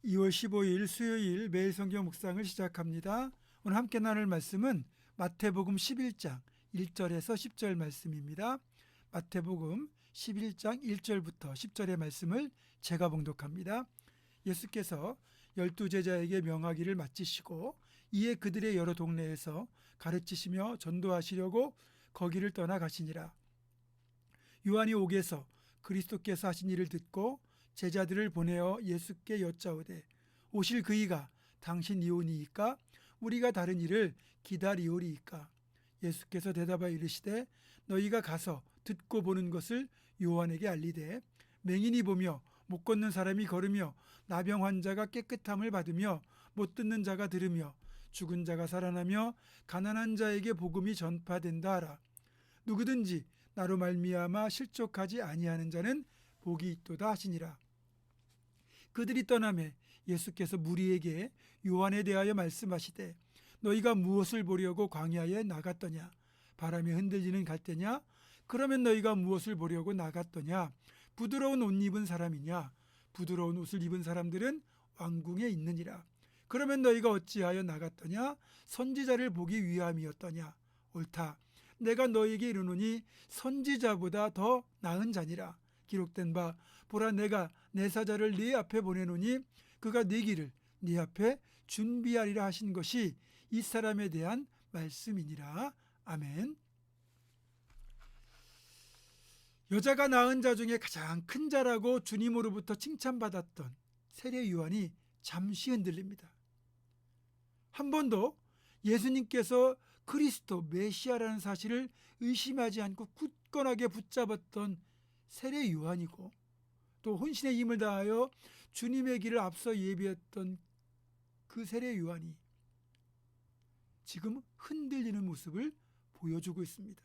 2월 15일 수요일 매일 성경 묵상을 시작합니다. 오늘 함께 나눌 말씀은 마태복음 11장 1절에서 10절 말씀입니다. 마태복음 11장 1절부터 10절의 말씀을 제가 봉독합니다. 예수께서 12제자에게 명하기를 마치시고 이에 그들의 여러 동네에서 가르치시며 전도하시려고 거기를 떠나 가시니라. 요한이 옥에서 그리스도께서 하신 일을 듣고 제자들을 보내어 예수께 여짜오되 오실 그이가 당신 이오니이까 우리가 다른 일을 기다리오리이까. 예수께서 대답하여 이르시되 너희가 가서 듣고 보는 것을 요한에게 알리되 맹인이 보며 못 걷는 사람이 걸으며 나병 환자가 깨끗함을 받으며 못 듣는 자가 들으며 죽은 자가 살아나며 가난한 자에게 복음이 전파된다 하라. 누구든지 나로 말미암아 실족하지 아니하는 자는 복이 있도다 하시니라. 그들이 떠나매 예수께서 무리에게 요한에 대하여 말씀하시되 너희가 무엇을 보려고 광야에 나갔더냐? 바람에 흔들리는 갈대냐? 그러면 너희가 무엇을 보려고 나갔더냐? 부드러운 옷 입은 사람이냐? 부드러운 옷을 입은 사람들은 왕궁에 있느니라. 그러면 너희가 어찌하여 나갔더냐? 선지자를 보기 위함이었더냐? 옳다. 내가 너희에게 이르노니 선지자보다 더 나은 자니라. 기록된 바 보라 내가 내 사자를 네 앞에 보내노니 그가 네 길을 네 앞에 준비하리라 하신 것이 이 사람에 대한 말씀이니라. 아멘. 여자가 낳은 자 중에 가장 큰 자라고 주님으로부터 칭찬받았던 세례 요한이 잠시 흔들립니다. 한 번도 예수님께서 그리스도 메시아라는 사실을 의심하지 않고 굳건하게 붙잡았던 세례 요한이고 또 혼신의 힘을 다하여 주님의 길을 앞서 예비했던 그 세례 요한이 지금 흔들리는 모습을 보여주고 있습니다.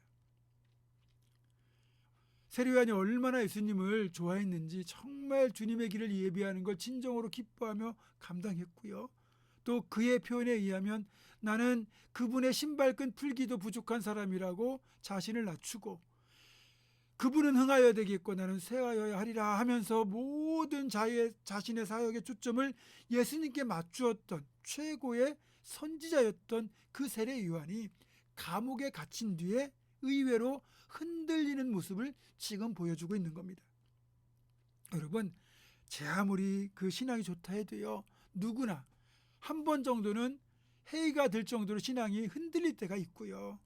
세례 요한이 얼마나 예수님을 좋아했는지 정말 주님의 길을 예비하는 걸 진정으로 기뻐하며 감당했고요. 또 그의 표현에 의하면 나는 그분의 신발끈 풀기도 부족한 사람이라고 자신을 낮추고 그분은 흥하여야 되겠고 나는 쇠하여야 하리라 하면서 모든 자신의 사역의 초점을 예수님께 맞추었던 최고의 선지자였던 그 세례 요한이 감옥에 갇힌 뒤에 의외로 흔들리는 모습을 지금 보여주고 있는 겁니다. 여러분, 제 아무리 그 신앙이 좋다 해도요, 누구나 한 번 정도는 해이가 들 정도로 신앙이 흔들릴 때가 있고요.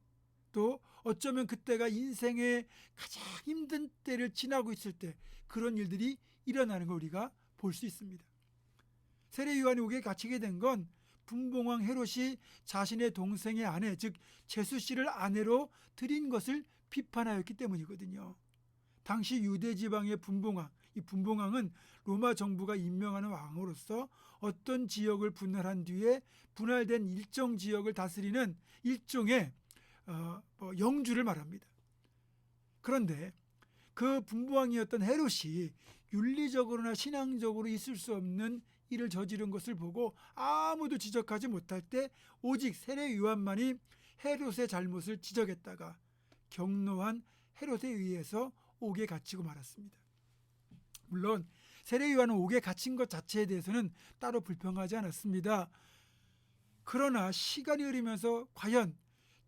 또 어쩌면 그때가 인생의 가장 힘든 때를 지나고 있을 때 그런 일들이 일어나는 걸 우리가 볼 수 있습니다. 세례 요한이 옥에 갇히게 된 건 분봉왕 헤롯이 자신의 동생의 아내, 즉 제수 씨를 아내로 들인 것을 비판하였기 때문이거든요. 당시 유대 지방의 분봉왕, 이 분봉왕은 로마 정부가 임명하는 왕으로서 어떤 지역을 분할한 뒤에 분할된 일정 지역을 다스리는 일종의 영주를 말합니다. 그런데 그 분봉왕이었던 헤롯이 윤리적으로나 신앙적으로 있을 수 없는 일을 저지른 것을 보고 아무도 지적하지 못할 때 오직 세례 요한만이 헤롯의 잘못을 지적했다가 경노한 헤롯에 의해서 옥에 갇히고 말았습니다. 물론 세례 요한은 옥에 갇힌 것 자체에 대해서는 따로 불평하지 않았습니다. 그러나 시간이 흐르면서 과연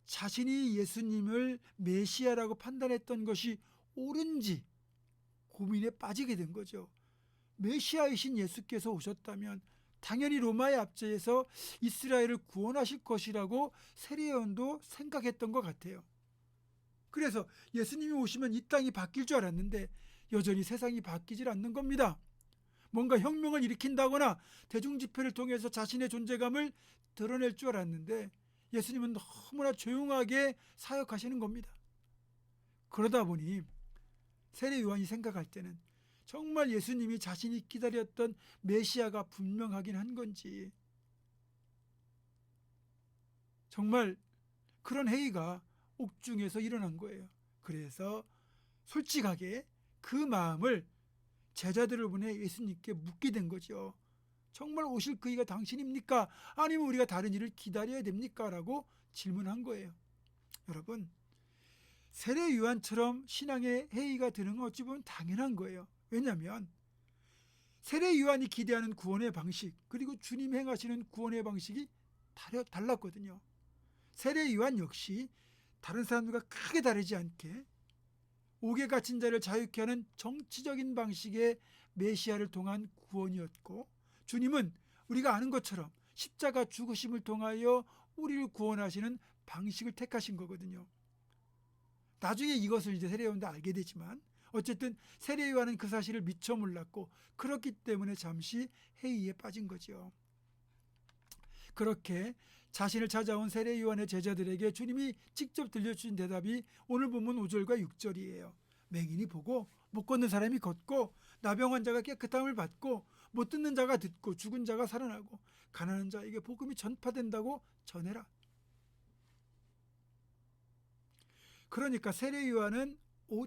자신이 예수님을 메시아라고 판단했던 것이 옳은지 고민에 빠지게 된 거죠. 메시아이신 예수께서 오셨다면 당연히 로마의 압제에서 이스라엘을 구원하실 것이라고 세례 요한도 생각했던 것 같아요. 그래서 예수님이 오시면 이 땅이 바뀔 줄 알았는데 여전히 세상이 바뀌질 않는 겁니다. 뭔가 혁명을 일으킨다거나 대중집회를 통해서 자신의 존재감을 드러낼 줄 알았는데 예수님은 너무나 조용하게 사역하시는 겁니다. 그러다 보니 세례 요한이 생각할 때는 정말 예수님이 자신이 기다렸던 메시아가 분명하긴 한 건지 정말 그런 회의가 옥중에서 일어난 거예요. 그래서 솔직하게 그 마음을 제자들을 보내 예수님께 묻게 된 거죠. 정말 오실 그이가 당신입니까? 아니면 우리가 다른 일을 기다려야 됩니까? 라고 질문한 거예요. 여러분, 세례 요한처럼 신앙의 해이가 드는 건 어찌 보면 당연한 거예요. 왜냐하면 세례 요한이 기대하는 구원의 방식, 그리고 주님 행하시는 구원의 방식이 달랐거든요. 세례 요한 역시 다른 사람들과 크게 다르지 않게 옥에 갇힌 자를 자유케 하는 정치적인 방식의 메시아를 통한 구원이었고, 주님은 우리가 아는 것처럼 십자가 죽으심을 통하여 우리를 구원하시는 방식을 택하신 거거든요. 나중에 이것을 이제 세례 요한도 알게 되지만, 어쨌든 세례 요한은 그 사실을 미처 몰랐고, 그렇기 때문에 잠시 회의에 빠진 거죠. 그렇게 자신을 찾아온 세례 요한의 제자들에게 주님이 직접 들려주신 대답이 오늘 본문 5절과 6절이에요. 맹인이 보고 못 걷는 사람이 걷고, 나병 환자가 깨끗함을 받고, 못 듣는 자가 듣고, 죽은 자가 살아나고, 가난한 자에게 복음이 전파된다고 전해라. 그러니까 세례 요한은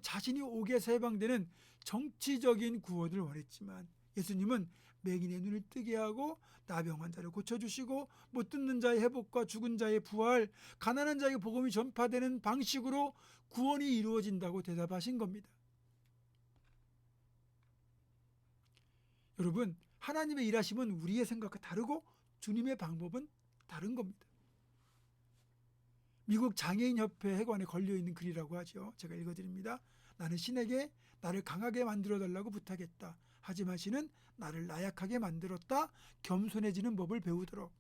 자신이 옥에서 해방되는 정치적인 구원을 원했지만, 예수님은 맹인의 눈을 뜨게 하고 나병 환자를 고쳐주시고, 못 듣는 자의 회복과 죽은 자의 부활, 가난한 자에게 복음이 전파되는 방식으로 구원이 이루어진다고 대답하신 겁니다. 여러분, 하나님의 일하심은 우리의 생각과 다르고 주님의 방법은 다른 겁니다. 미국 장애인협회 회관에 걸려있는 글이라고 하죠. 제가 읽어드립니다. 나는 신에게 나를 강하게 만들어달라고 부탁했다. 하지만 신은 나를 나약하게 만들었다. 겸손해지는 법을 배우도록.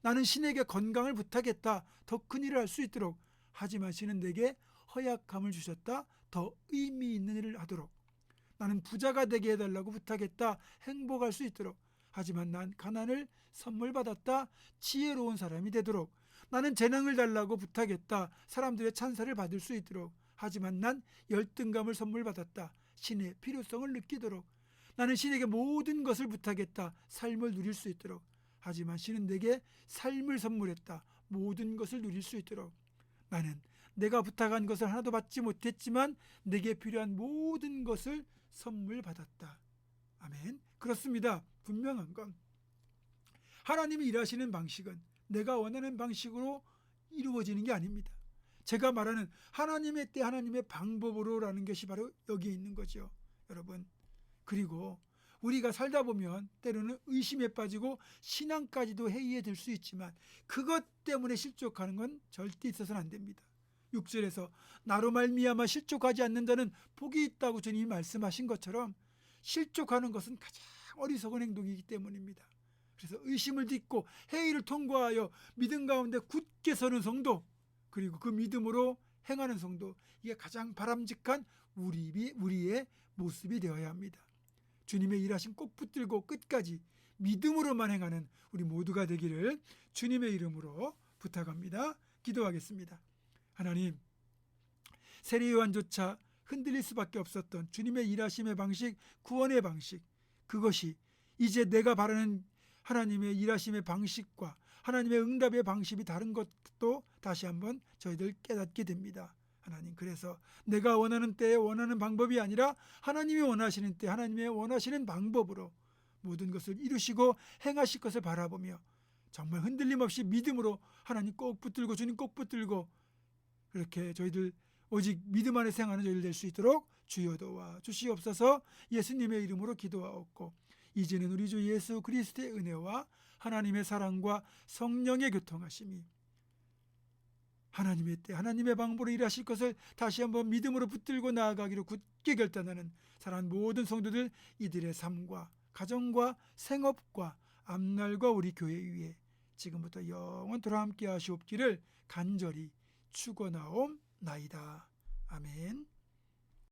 나는 신에게 건강을 부탁했다. 더 큰 일을 할 수 있도록. 하지만 신은 내게 허약함을 주셨다. 더 의미 있는 일을 하도록. 나는 부자가 되게 해달라고 부탁했다. 행복할 수 있도록. 하지만 난 가난을 선물 받았다. 지혜로운 사람이 되도록. 나는 재능을 달라고 부탁했다. 사람들의 찬사를 받을 수 있도록. 하지만 난 열등감을 선물 받았다. 신의 필요성을 느끼도록. 나는 신에게 모든 것을 부탁했다. 삶을 누릴 수 있도록. 하지만 신은 내게 삶을 선물했다. 모든 것을 누릴 수 있도록. 나는 내가 부탁한 것을 하나도 받지 못했지만 내게 필요한 모든 것을 선물 받았다. 아멘. 그렇습니다. 분명한 건 하나님이 일하시는 방식은 내가 원하는 방식으로 이루어지는 게 아닙니다. 제가 말하는 하나님의 때 하나님의 방법으로라는 것이 바로 여기에 있는 거죠. 여러분, 그리고 우리가 살다 보면 때로는 의심에 빠지고 신앙까지도 해이에 들 수 있지만 그것 때문에 실족하는 건 절대 있어서는 안 됩니다. 6절에서 나로 말미암아 실족하지 않는 자는 복이 있다고 주님이 말씀하신 것처럼 실족하는 것은 가장 어리석은 행동이기 때문입니다. 그래서 의심을 딛고 해이를 통과하여 믿음 가운데 굳게 서는 성도, 그리고 그 믿음으로 행하는 성도, 이게 가장 바람직한 우리의 모습이 되어야 합니다. 주님의 일하심 꼭 붙들고 끝까지 믿음으로만 행하는 우리 모두가 되기를 주님의 이름으로 부탁합니다. 기도하겠습니다. 하나님, 세례 요한조차 흔들릴 수밖에 없었던 주님의 일하심의 방식, 구원의 방식, 그것이 이제 내가 바라는 하나님의 일하심의 방식과 하나님의 응답의 방식이 다른 것도 다시 한번 저희들 깨닫게 됩니다. 하나님, 그래서 내가 원하는 때에 원하는 방법이 아니라 하나님이 원하시는 때 하나님의 원하시는 방법으로 모든 것을 이루시고 행하실 것을 바라보며 정말 흔들림 없이 믿음으로 하나님 꼭 붙들고 주님 꼭 붙들고 그렇게 저희들 오직 믿음 안에 생활하는 저희들 될 수 있도록 주여 도와 주시옵소서. 예수님의 이름으로 기도하옵고 이제는 우리 주 예수 그리스도의 은혜와 하나님의 사랑과 성령의 교통하심이 하나님의 때 하나님의 방법으로 일하실 것을 다시 한번 믿음으로 붙들고 나아가기로 굳게 결단하는 사랑하는 모든 성도들, 이들의 삶과 가정과 생업과 앞날과 우리 교회 위에 지금부터 영원토록 함께 하시옵기를 간절히 축원하옵나이다. 아멘.